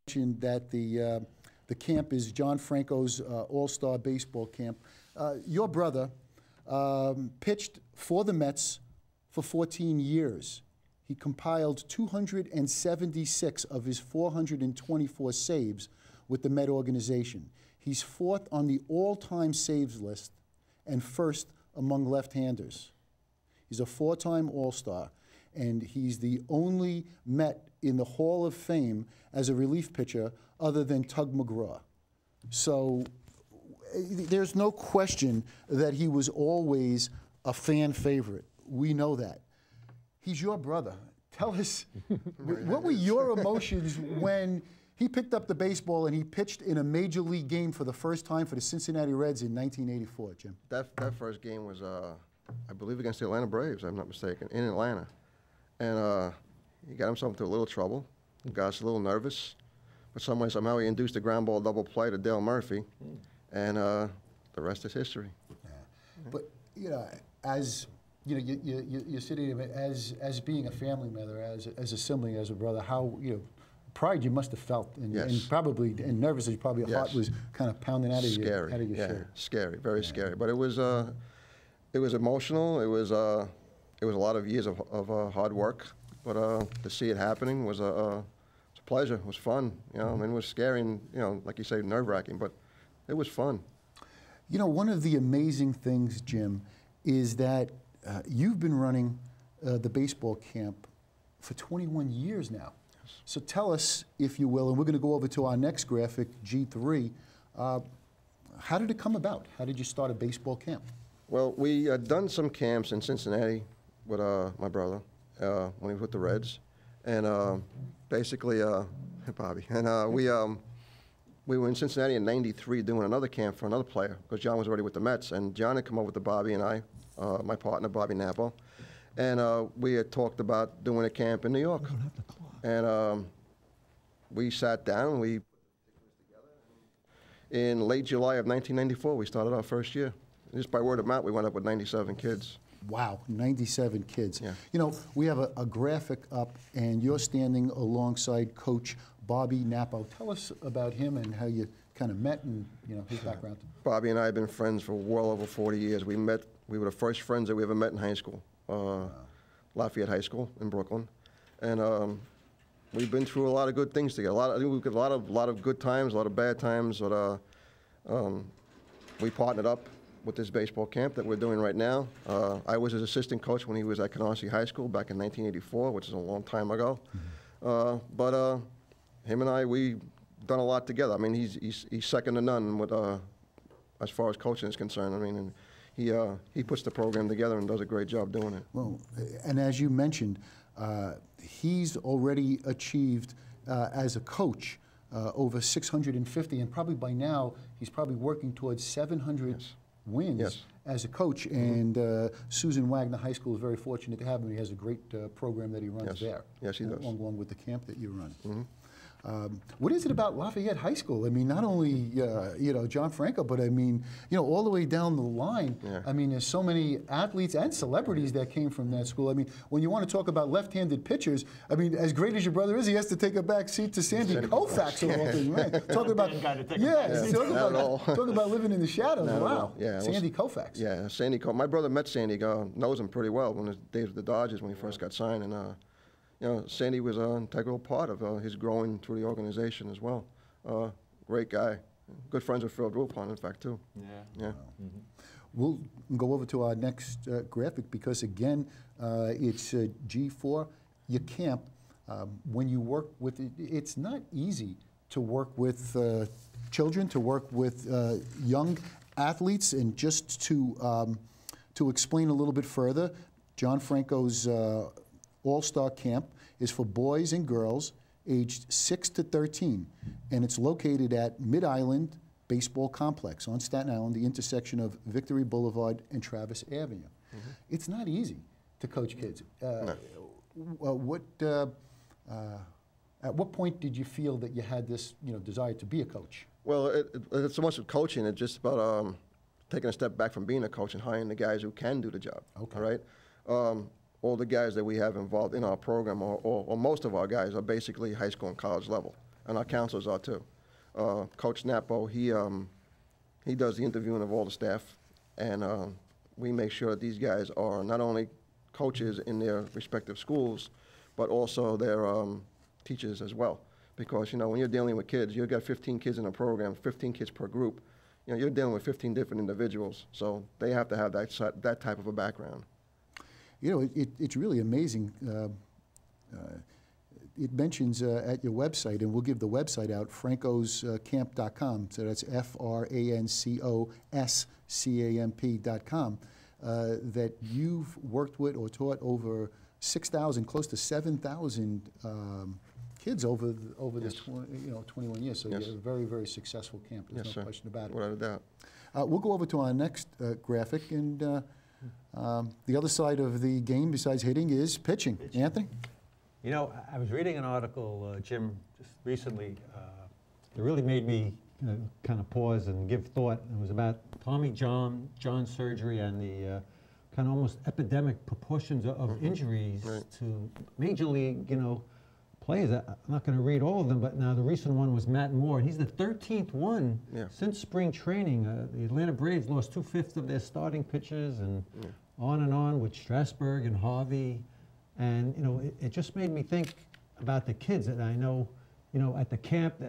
mentioned that the camp is John Franco's All-Star Baseball Camp. Your brother pitched for the Mets for 14 years. He compiled 276 of his 424 saves with the Met organization. He's fourth on the all-time saves list and first among left-handers. He's a four-time All-Star, and he's the only Met in the Hall of Fame as a relief pitcher other than Tug McGraw. So there's no question that he was always a fan favorite. We know that. He's your brother. Tell us, what were your emotions when he picked up the baseball and he pitched in a major league game for the first time for the Cincinnati Reds in 1984, Jim? That first game was, I believe, against the Atlanta Braves, if I'm not mistaken, in Atlanta. And he got himself into a little trouble. Got us a little nervous. But somehow he induced a ground ball double play to Dale Murphy. And the rest is history. Yeah. But, you know, as you know, you're sitting as being a family member, as a sibling, as a brother, how, you know, pride you must have felt, and, yes. and probably, and nervous, as probably your heart was kind of pounding out of you. Scary, out of your yeah, shirt. Scary, very scary. But it was emotional. It was a lot of years of hard work. But to see it happening was a pleasure. It was fun. You know, I mean, it was scary and, you know, like you say, nerve-wracking, but it was fun. You know, one of the amazing things, Jim, is that you've been running the baseball camp for 21 years now. Yes. So tell us, if you will, and we're going to go over to our next graphic, G3, how did it come about? How did you start a baseball camp? Well, we had done some camps in Cincinnati with my brother when he was with the Reds. And basically, Bobby, and we were in Cincinnati in '93 doing another camp for another player, because John was already with the Mets. And John had come over to Bobby and I, my partner, Bobby Nappo, and we had talked about doing a camp in New York. And we sat down, we put the together. In late July of 1994, we started our first year. Just by word of mouth, we went up with 97 kids. Wow, 97 kids. Yeah. You know, we have a graphic up, and you're standing alongside Coach Bobby Nappo. Tell us about him and how you kind of met and, you know, his background. Bobby and I have been friends for well over 40 years. We were the first friends that we ever met in high school, Lafayette High School in Brooklyn. And we've been through a lot of good things together. I think we've got a lot of good times, a lot of bad times, but we partnered up with this baseball camp that we're doing right now. I was his assistant coach when he was at Canarsie High School back in 1984, which is a long time ago. Mm-hmm. But him and I, we've done a lot together. I mean, he's second to none with, as far as coaching is concerned. I mean, and he puts the program together and does a great job doing it. Well, and as you mentioned, he's already achieved as a coach over 650, and probably by now he's probably working towards 700 yes. wins yes. as a coach. Mm-hmm. And Susan Wagner High School is very fortunate to have him. He has a great program that he runs yes. there. Yes, he does. Along with the camp that you run. Mm-hmm. What is it about Lafayette High School? I mean, not only, you know, John Franco, but I mean, you know, all the way down the line, yeah. I mean, there's so many athletes and celebrities that came from that school. I mean, when you want to talk about left-handed pitchers, I mean, as great as your brother is, he has to take a back seat to Sandy Koufax of all things, right? Talk about, talk about living in the shadows. Wow. Yeah, Sandy Koufax. Yeah, Sandy. My brother met Sandy, knows him pretty well when his days with the Dodgers when he first got signed, and you know, Sandy was an integral part of his growing through the organization as well. Great guy. Good friends with Phil Drupon, in fact, too. Yeah. Yeah. Mm-hmm. We'll go over to our next graphic because, again, it's G4. Your camp, when you work with it's not easy to work with children, to work with young athletes. And just to explain a little bit further, John Franco's All-Star Camp is for boys and girls aged 6 to 13, and it's located at Mid-Island Baseball Complex on Staten Island, the intersection of Victory Boulevard and Travis Avenue. Mm-hmm. It's not easy to coach kids. No. At what point did you feel that you had this, you know, desire to be a coach? Well, it's so much of coaching. It's just about taking a step back from being a coach and hiring the guys who can do the job. Okay. All right. All the guys that we have involved in our program, or most of our guys, are basically high school and college level. and our counselors are too. Coach Nappo, he does the interviewing of all the staff, and we make sure that these guys are not only coaches in their respective schools, but also their teachers as well. Because, you know, when you're dealing with kids, you've got 15 kids in a program, 15 kids per group. You know, you're dealing with 15 different individuals, so they have to have that type of a background. You know, it's really amazing. It mentions at your website, and we'll give the website out, francoscamp.com, so that's FRANCOSCAMP.com, that you've worked with or taught over 6,000, close to 7,000 kids over Yes. this 21 years. So Yes. you're a very, very successful camp. There's Yes, no sir. question about it. Without a doubt. We'll go over to our next graphic, and the other side of the game besides hitting is pitching. Anthony? You know, I was reading an article, Jim, just recently. It really made me kind of pause and give thought. It was about Tommy John surgery and the kind of almost epidemic proportions of injuries to major league, players. I'm not going to read all of them, but now the recent one was Matt Moore. He's the 13th one since spring training. The Atlanta Braves lost 2/5 of their starting pitchers, and on with Strasburg and Harvey. And, it just made me think about the kids. And I know, at the camp,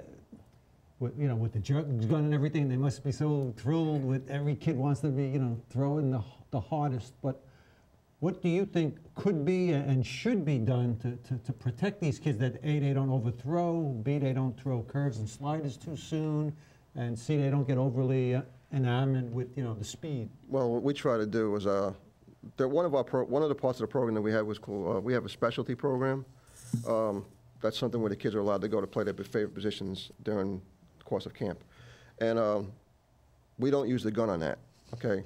with the jerk gun and everything, they must be so thrilled with every kid wants to be, throwing the hardest. But what do you think could be and should be done to protect these kids, that A, they don't overthrow, B, they don't throw curves and sliders too soon, and C, they don't get overly enamored with, the speed? Well, what we try to do is, one of the parts of the program that we have was called, we have a specialty program. That's something where the kids are allowed to go to play their favorite positions during the course of camp. And we don't use the gun on that, okay?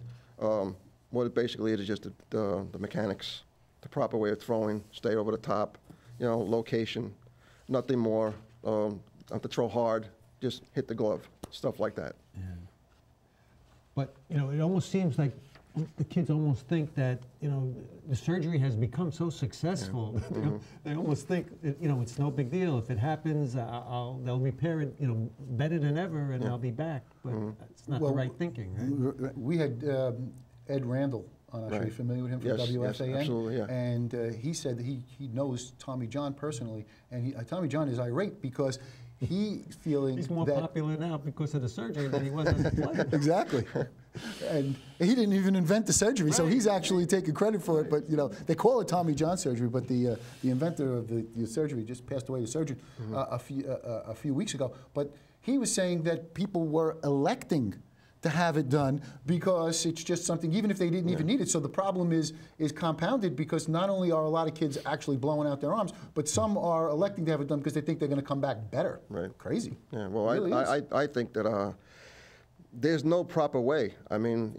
What it basically is just the mechanics, the proper way of throwing, stay over the top, location, nothing more. Have to throw hard, just hit the glove, stuff like that. Yeah. But, it almost seems like the kids almost think that, the surgery has become so successful. They almost think, it's no big deal. If it happens, they'll repair it, better than ever, and I'll be back. But it's not the right thinking, right? We had Ed Randall on our show. Are you familiar with him from WFAN? Yes, absolutely, yeah. And he said that he knows Tommy John personally, and Tommy John is irate because he's more popular now because of the surgery than he was as a player. Exactly. And he didn't even invent the surgery, so he's actually taking credit for it. But they call it Tommy John surgery, but the inventor of the surgery just passed away, the surgeon, a few weeks ago. But he was saying that people were electing to have it done because it's just something, even if they didn't even need it. So the problem is compounded because not only are a lot of kids actually blowing out their arms, but some are electing to have it done because they think they're going to come back better. Right. Crazy. Yeah. Well, It really I think that there's no proper way. I mean,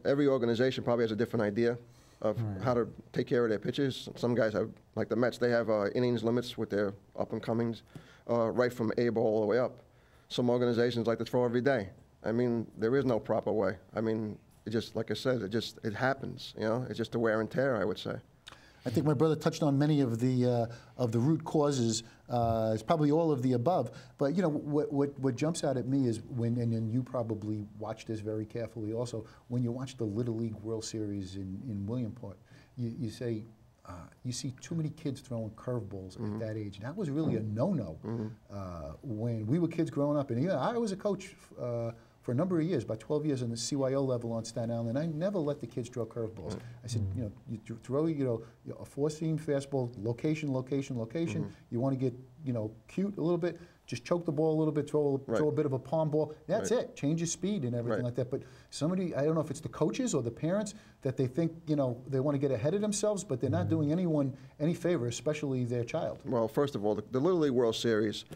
every organization probably has a different idea of how to take care of their pitchers. Some guys have, like the Mets, they have innings limits with their up-and-comings, right from A ball all the way up. Some organizations like to throw every day. I mean, there is no proper way. I mean, it just, like I said, it happens. It's just a wear and tear, I would say. I think my brother touched on many of the root causes. It's probably all of the above. But what jumps out at me is and you probably watch this very carefully also, when you watch the Little League World Series in Williamsport, you say, you see too many kids throwing curveballs at that age. And that was really a no-no when we were kids growing up. And I was a coach for a number of years, about 12 years on the CYO level on Staten Island, and I never let the kids throw curveballs. I said, you throw, a four-seam fastball, location. You want to get, cute a little bit, just choke the ball a little bit, throw a bit of a palm ball. That's it. Change your speed and everything like that. But somebody, I don't know if it's the coaches or the parents, that they think, they want to get ahead of themselves, but they're not doing anyone any favor, especially their child. Well, first of all, the Little League World Series,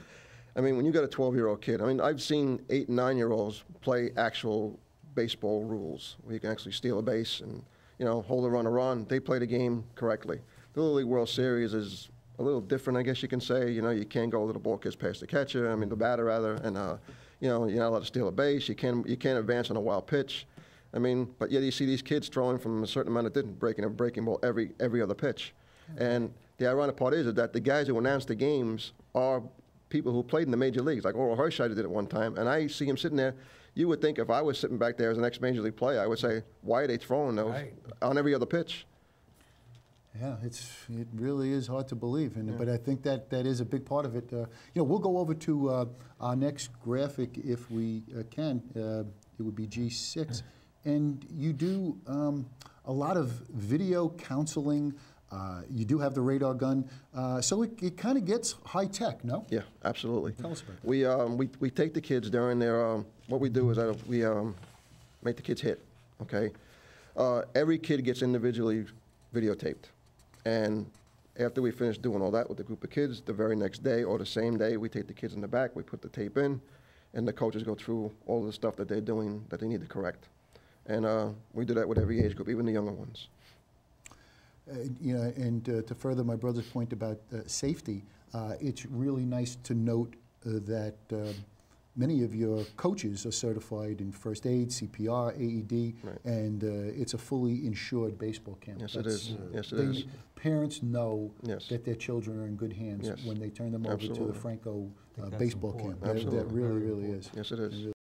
I mean, when you got a 12-year-old kid, I mean, I've seen 8- and 9-year-olds play actual baseball rules, where you can actually steal a base and, hold a run. They play the game correctly. The Little League World Series is a little different, I guess you can say. You can't go till the ball gets past the catcher, the batter rather, and you're not allowed to steal a base. You can't advance on a wild pitch. I mean, but yet you see these kids throwing from a certain amount of distance, breaking a breaking ball every other pitch. And the ironic part is that the guys who announce the games are people who played in the major leagues, like Oral Hershiser did it one time, and I see him sitting there. You would think if I was sitting back there as an ex-major league player, I would say, why are they throwing those on every other pitch? Yeah, it really is hard to believe, but I think that is a big part of it. We'll go over to our next graphic if we can. It would be G6, and you do a lot of video counseling. You do have the radar gun, so it kind of gets high tech, no? Yeah, absolutely. Tell us about that. We take the kids during their, what we do is that we make the kids hit, okay? Every kid gets individually videotaped. And after we finish doing all that with the group of kids, the very next day or the same day, we take the kids in the back, we put the tape in, and the coaches go through all of the stuff that they're doing that they need to correct. And we do that with every age group, even the younger ones. To further my brother's point about safety, it's really nice to note that many of your coaches are certified in first aid, CPR, AED, Right. and it's a fully insured baseball camp. Yes, it is. Yes, it is. Parents know Yes. that their children are in good hands Yes. when they turn them over to the Absolutely. Franco that's baseball important. camp. That Absolutely. really, Very really is. Yes, it is.